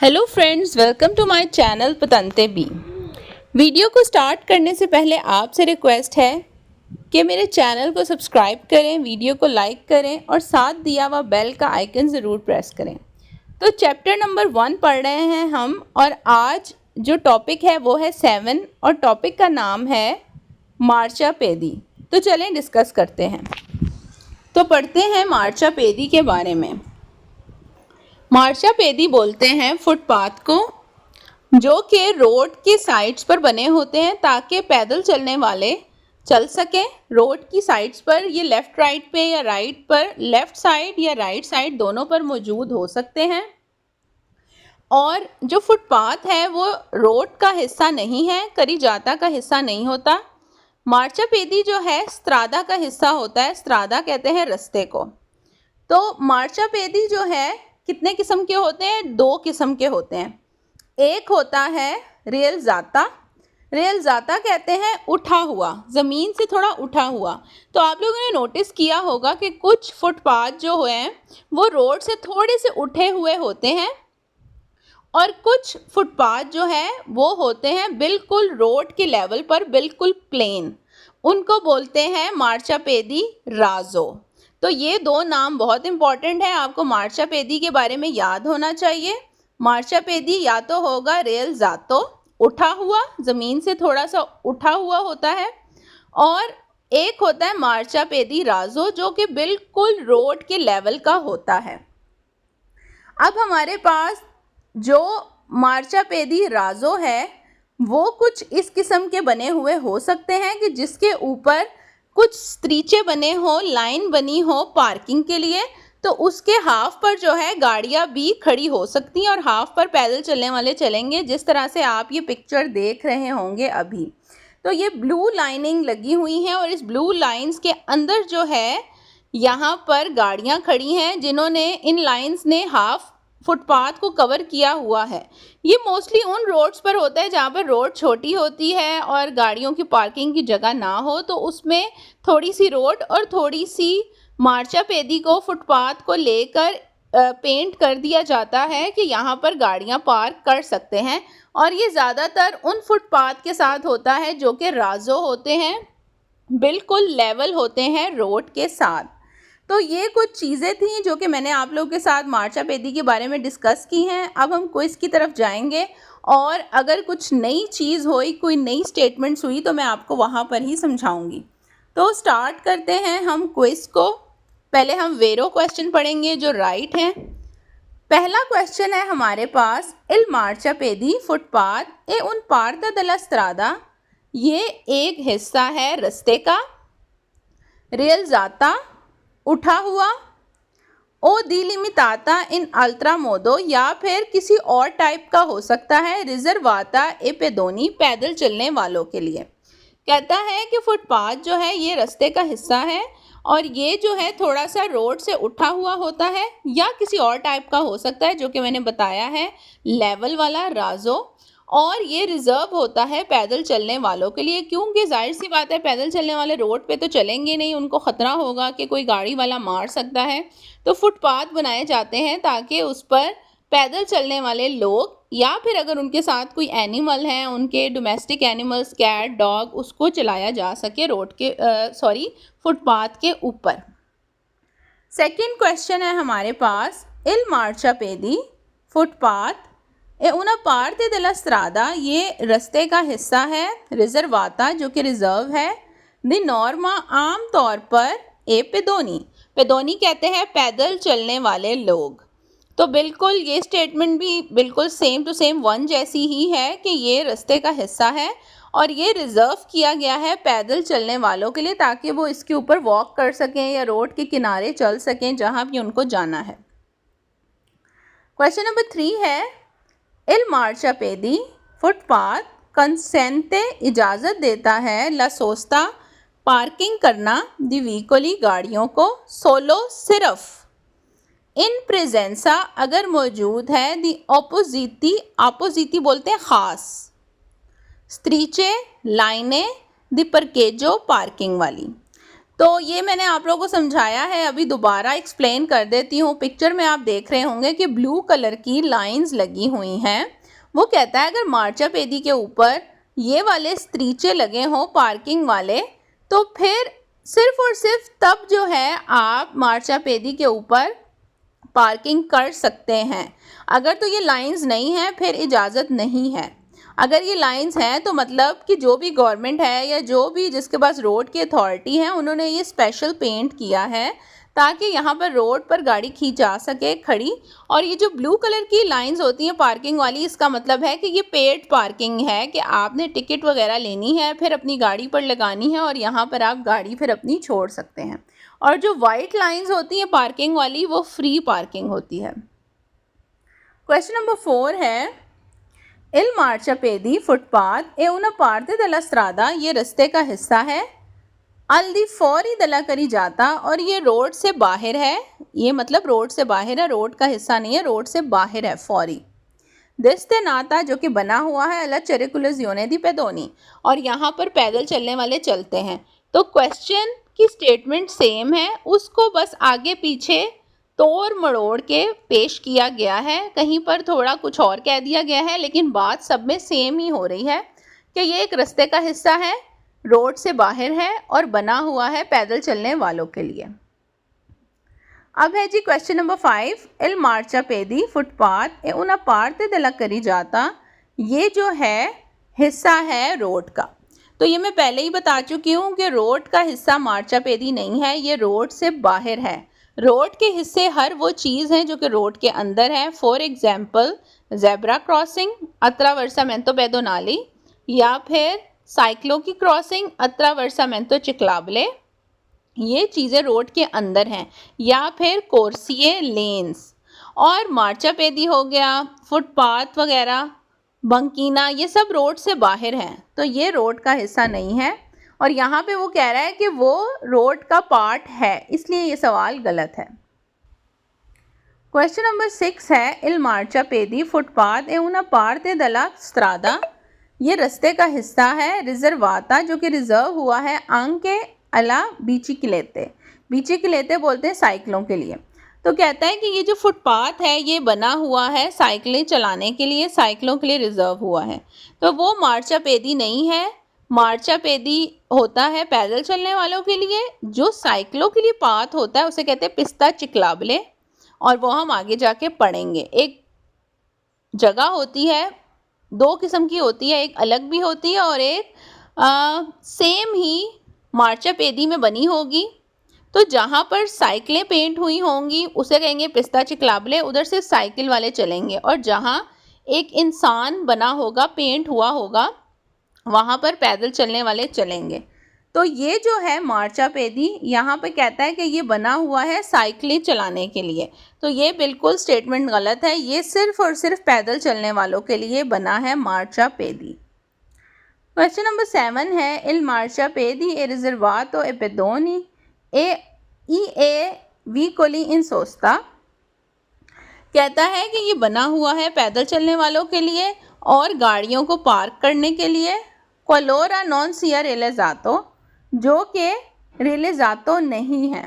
Hello friends, welcome to my channel पतंते बी। Video को स्टार्ट करने से पहले आपसे रिक्वेस्ट है कि मेरे चैनल को सब्सक्राइब करें, वीडियो को लाइक करें और साथ दिया हुआ बेल का आइकन ज़रूर प्रेस करें। तो चैप्टर नंबर 1 पढ़ रहे हैं हम और आज जो टॉपिक है वो है 7 और टॉपिक का नाम है मार्चापेदी। तो चलें डिस्कस करते हैं। तो पढ़ते हैं मार्चापेदी के बारे में। मार्चापेदी बोलते हैं फुटपाथ को जो कि रोड के साइड्स पर बने होते हैं ताकि पैदल चलने वाले चल सकें। रोड की साइड्स पर ये लेफ़्ट राइट पे या राइट पर, लेफ़्ट साइड या राइट साइड दोनों पर मौजूद हो सकते हैं। और जो फुटपाथ है वो रोड का हिस्सा नहीं है, करीजाता का हिस्सा नहीं होता। मार्चापेदी जो है स्त्रादा का हिस्सा होता है। स्त्रादा कहते हैं रास्ते को। तो मार्चापेदी जो है कितने किस्म के होते हैं? 2 किस्म के होते हैं। एक होता है रेल जाता। रेल जाता कहते हैं उठा हुआ, ज़मीन से थोड़ा उठा हुआ। तो आप लोगों ने नोटिस किया होगा कि कुछ फुटपाथ जो हैं वो रोड से थोड़े से उठे हुए होते हैं और कुछ फुटपाथ जो हैं वो होते हैं बिल्कुल रोड के लेवल पर, बिल्कुल प्लेन। उनको बोलते हैं मार्चापेदी राजो। तो ये 2 नाम बहुत इंपॉर्टेंट है, आपको मार्चापेदी के बारे में याद होना चाहिए। मार्चापेदी या तो होगा रेल जातो, उठा हुआ, ज़मीन से थोड़ा सा उठा हुआ होता है, और एक होता है मार्चापेदी राजो जो कि बिल्कुल रोड के लेवल का होता है। अब हमारे पास जो मार्चापेदी राजो है वो कुछ इस किस्म के बने हुए हो सकते हैं कि जिसके ऊपर कुछ स्त्रीचे बने हो, लाइन बनी हो पार्किंग के लिए। तो उसके हाफ पर जो है गाड़ियाँ भी खड़ी हो सकती हैं और हाफ पर पैदल चलने वाले चलेंगे, जिस तरह से आप ये पिक्चर देख रहे होंगे अभी। तो ये ब्लू लाइनिंग लगी हुई है और इस ब्लू लाइंस के अंदर जो है यहाँ पर गाड़ियाँ खड़ी हैं जिन्होंने, इन लाइंस ने हाफ फुटपाथ को कवर किया हुआ है। ये मोस्टली उन रोड्स पर होता है जहाँ पर रोड छोटी होती है और गाड़ियों की पार्किंग की जगह ना हो, तो उसमें थोड़ी सी रोड और थोड़ी सी मार्चापेदी को, फुटपाथ को लेकर पेंट कर दिया जाता है कि यहाँ पर गाड़ियाँ पार्क कर सकते हैं। और ये ज़्यादातर उन फुटपाथ के साथ होता है जो कि राजो होते हैं, बिल्कुल लेवल होते हैं रोड के साथ। तो ये कुछ चीज़ें थी जो कि मैंने आप लोगों के साथ मार्चापेदी के बारे में डिस्कस की हैं। अब हम क्विज़ की तरफ जाएंगे और अगर कुछ नई चीज़ हुई, कोई नई स्टेटमेंट्स हुई तो मैं आपको वहाँ पर ही समझाऊंगी। तो स्टार्ट करते हैं हम क्विज़ को। पहले हम वेरो क्वेश्चन पढ़ेंगे जो राइट हैं। पहला क्वेश्चन है हमारे पास, इल मार्चापेदी फुटपाथ ए उन पार्ट दला स्त्रादा। ये एक हिस्सा है रास्ते का। रेल जाता उठा हुआ। ओ डिलिमिटाता इन अल्ट्रा मोदो, या फिर किसी और टाइप का हो सकता है। रिजर्वाता ए पेदोनी, पैदल चलने वालों के लिए। कहता है कि फुटपाथ जो है ये रास्ते का हिस्सा है और ये जो है थोड़ा सा रोड से उठा हुआ होता है या किसी और टाइप का हो सकता है जो कि मैंने बताया है, लेवल वाला राजो। और ये रिज़र्व होता है पैदल चलने वालों के लिए, क्योंकि जाहिर सी बात है पैदल चलने वाले रोड पे तो चलेंगे नहीं, उनको ख़तरा होगा कि कोई गाड़ी वाला मार सकता है। तो फुटपाथ बनाए जाते हैं ताकि उस पर पैदल चलने वाले लोग या फिर अगर उनके साथ कोई एनिमल हैं, उनके डोमेस्टिक एनिमल्स, कैट, डॉग, उसको चलाया जा सके रोड के फुटपाथ के ऊपर। सेकंड क्वेश्चन है हमारे पास, इल मार्चापेदी फुटपाथ ए una parte della strada, ये रास्ते का हिस्सा है। रिजर्वाता जो कि रिजर्व है। दी नॉर्मा आम तौर पर ए पेदोनी, पेदोनी कहते हैं पैदल चलने वाले लोग। तो बिल्कुल ये स्टेटमेंट भी बिल्कुल सेम टू सेम वन जैसी ही है कि ये रास्ते का हिस्सा है और ये रिज़र्व किया गया है पैदल चलने वालों के लिए ताकि वो इसके ऊपर वॉक कर सकें या रोड के किनारे चल सकें जहाँ भी उनको जाना है। क्वेश्चन नंबर 3 है, इल मार्चापेदी फुटपाथ कंसेंटे इजाज़त देता है ला सोस्ता पार्किंग करना दी व्हीकली, गाड़ियों को, सोलो सिर्फ, इन प्रेजेंसा अगर मौजूद है, दी ऑपोजिटी, ऑपोजिटी बोलते हैं ख़ास, स्त्रीचे लाइनें, दी परकेजो पार्किंग वाली। तो ये मैंने आप लोगों को समझाया है, अभी दोबारा एक्सप्लेन कर देती हूँ। पिक्चर में आप देख रहे होंगे कि ब्लू कलर की लाइंस लगी हुई हैं। वो कहता है अगर मार्चापेदी के ऊपर ये वाले स्त्रीचे लगे हों पार्किंग वाले, तो फिर सिर्फ और सिर्फ तब जो है आप मार्चापेदी के ऊपर पार्किंग कर सकते हैं। अगर तो ये लाइंस नहीं है फिर इजाज़त नहीं है। अगर ये लाइंस हैं तो मतलब कि जो भी गवर्नमेंट है या जो भी जिसके पास रोड की अथॉरिटी है, उन्होंने ये स्पेशल पेंट किया है ताकि यहाँ पर रोड पर गाड़ी खींच जा सके खड़ी। और ये जो ब्लू कलर की लाइंस होती हैं पार्किंग वाली, इसका मतलब है कि ये पेड पार्किंग है, कि आपने टिकट वगैरह लेनी है, फिर अपनी गाड़ी पर लगानी है और यहाँ पर आप गाड़ी फिर अपनी छोड़ सकते हैं। और जो वाइट लाइंस होती हैं पार्किंग वाली, वो फ्री पार्किंग होती है। क्वेश्चन नंबर 4 है, इल मार्चापेदी फुटपाथ ए una parte della strada, ये रास्ते का हिस्सा है। अल दी फौरी दला करी जाता, और ये रोड से बाहर है। ये मतलब रोड से बाहर है, रोड का हिस्सा नहीं है, रोड से बाहर है फौरी। दिस्ते नाता, जो कि बना हुआ है अला चेरिकुलजियोने दी पेदोनी, और यहाँ पर पैदल चलने वाले चलते हैं। तो क्वेश्चन की स्टेटमेंट सेम है, उसको बस आगे पीछे तोड़ मड़ोड़ के पेश किया गया है। कहीं पर थोड़ा कुछ और कह दिया गया है, लेकिन बात सब में सेम ही हो रही है कि ये एक रास्ते का हिस्सा है, रोड से बाहर है और बना हुआ है पैदल चलने वालों के लिए। अब है जी क्वेश्चन नंबर 5, इल मार्चापेदी फुटपाथ ए una parte della carreggiata, ये जो है हिस्सा है रोड का। तो ये मैं पहले ही बता चुकी हूँ कि रोड का हिस्सा मार्चापेदी नहीं है, ये रोड से बाहर है। रोड के हिस्से हर वो चीज़ हैं जो कि रोड के अंदर है। फॉर एग्जाम्पल जेब्रा क्रॉसिंग, अत्रावर्सामेंतो पेदोनाली, या फिर साइक्लो की क्रॉसिंग, अत्रावर्सामेंतो चिक्लाबले, ये चीज़ें रोड के अंदर हैं। या फिर कोर्सिए लेन्स। और मार्चापेदी हो गया, फुटपाथ वगैरह, बंकीना, ये सब रोड से बाहर हैं, तो ये रोड का हिस्सा नहीं है। और यहाँ पे वो कह रहा है कि वो रोड का पार्ट है, इसलिए ये सवाल गलत है। क्वेश्चन नंबर 6 है, इल मार्चापेदी फुटपाथ ए una parte della strada, ये रास्ते का हिस्सा है। रिजर्वाता, जो कि रिजर्व हुआ है आंके अला बीचिक्लेते, बीचिक्लेते बोलते हैं साइकिलों के लिए। तो कहता है कि ये जो फुटपाथ है ये बना हुआ है साइकिलें चलाने के लिए, साइकिलों के लिए रिजर्व हुआ है। तो वो मार्चापेदी नहीं है। मार्चापेदी होता है पैदल चलने वालों के लिए। जो साइकिलों के लिए पाथ होता है उसे कहते हैं पिस्ता चिक्लाबले, और वो हम आगे जाके पढ़ेंगे। एक जगह होती है, दो किस्म की होती है, एक अलग भी होती है और एक सेम ही मार्चापेदी में बनी होगी। तो जहाँ पर साइकिलें पेंट हुई होंगी उसे कहेंगे पिस्ता चिक्लाबले, उधर से साइकिल वाले चलेंगे। और जहाँ एक इंसान बना होगा, पेंट हुआ होगा, वहाँ पर पैदल चलने वाले चलेंगे। तो ये जो है मार्चापेदी, यहाँ पे कहता है कि ये बना हुआ है साइकिलें चलाने के लिए। तो ये बिल्कुल स्टेटमेंट गलत है, ये सिर्फ और सिर्फ पैदल चलने वालों के लिए बना है मार्चापेदी। क्वेश्चन नंबर 7 है, इल मार्चापेदी ए रिजर्वातो ए पेदोनी ए वीकोली इन सोस्ता, कहता है कि ये बना हुआ है पैदल चलने वालों के लिए और गाड़ियों को पार्क करने के लिए। क्वालोरा नॉन सिया रेलेजातो, जो कि रेलेजातो नहीं है।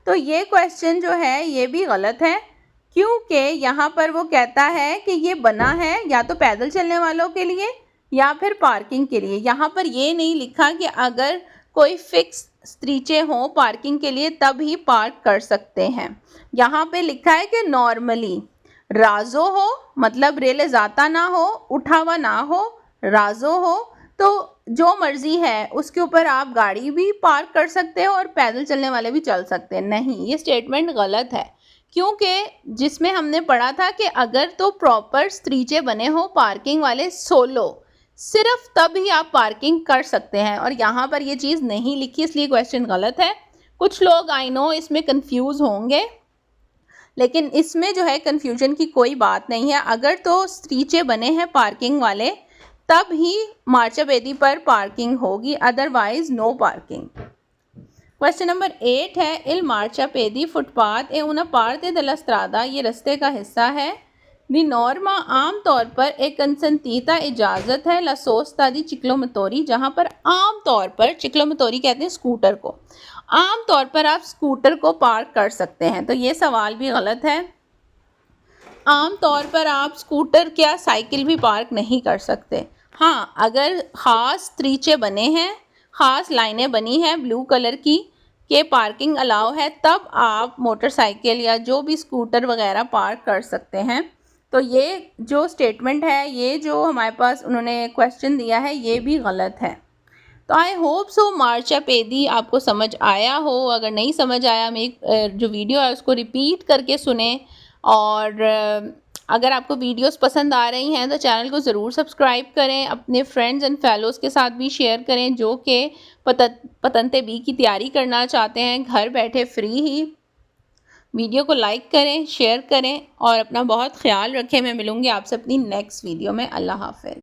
तो ये क्वेश्चन जो है ये भी गलत है, क्योंकि यहाँ पर वो कहता है कि ये बना है या तो पैदल चलने वालों के लिए या फिर पार्किंग के लिए। यहाँ पर ये नहीं लिखा कि अगर कोई फिक्स स्त्रीचे हों पार्किंग के लिए तब ही पार्क कर सकते हैं। यहाँ पे लिखा है कि नॉर्मली राजो हो, मतलब रेले जाता ना हो, उठावा ना हो, राजो हो, तो जो मर्जी है उसके ऊपर आप गाड़ी भी पार्क कर सकते हो और पैदल चलने वाले भी चल सकते हैं। नहीं, ये स्टेटमेंट गलत है, क्योंकि जिसमें हमने पढ़ा था कि अगर तो प्रॉपर स्त्रीचे बने हो पार्किंग वाले सोलो, सिर्फ तब ही आप पार्किंग कर सकते हैं। और यहाँ पर ये चीज़ नहीं लिखी, इसलिए क्वेश्चन गलत है। कुछ लोग आई नो इसमें कंफ्यूज होंगे, लेकिन इसमें जो है कन्फ्यूजन की कोई बात नहीं है। अगर तो स्त्रीचे बने हैं पार्किंग वाले तब ही मार्चापेदी पर पार्किंग होगी, otherwise no parking. Question number 8 है, इल मार्चापेदी फुटपाथ ए una parte della strada, ये रास्ते का हिस्सा है। दी नॉर्मा आम तौर पर एक कंसंतीता इजाज़त है लसोस्ता दी चिक्लोमतोरी, जहाँ पर आम तौर पर चिक्लोमतोरी कहते हैं स्कूटर को, आम तौर पर आप स्कूटर को पार्क कर सकते हैं। तो ये सवाल भी गलत है। आम तौर पर आप स्कूटर क्या साइकिल भी पार्क नहीं कर सकते। हाँ, अगर ख़ास तरीचे बने हैं, ख़ास लाइनें बनी हैं ब्लू कलर की कि पार्किंग अलाउ है, तब आप मोटरसाइकिल या जो भी स्कूटर वगैरह पार्क कर सकते हैं। तो ये जो स्टेटमेंट है, ये जो हमारे पास उन्होंने क्वेश्चन दिया है, ये भी गलत है। तो आई होप सो मार्चा पेदी आपको समझ आया हो। अगर नहीं समझ आया, मेरी जो वीडियो है उसको रिपीट करके सुने, और अगर आपको वीडियोस पसंद आ रही हैं तो चैनल को ज़रूर सब्सक्राइब करें, अपने फ्रेंड्स एंड फेलोज़ के साथ भी शेयर करें जो कि पतंते बी की तैयारी करना चाहते हैं घर बैठे फ्री ही। वीडियो को लाइक करें, शेयर करें और अपना बहुत ख्याल रखें। मैं मिलूँगी आपसे अपनी नेक्स्ट वीडियो में। अल्लाह हाफ़िज़।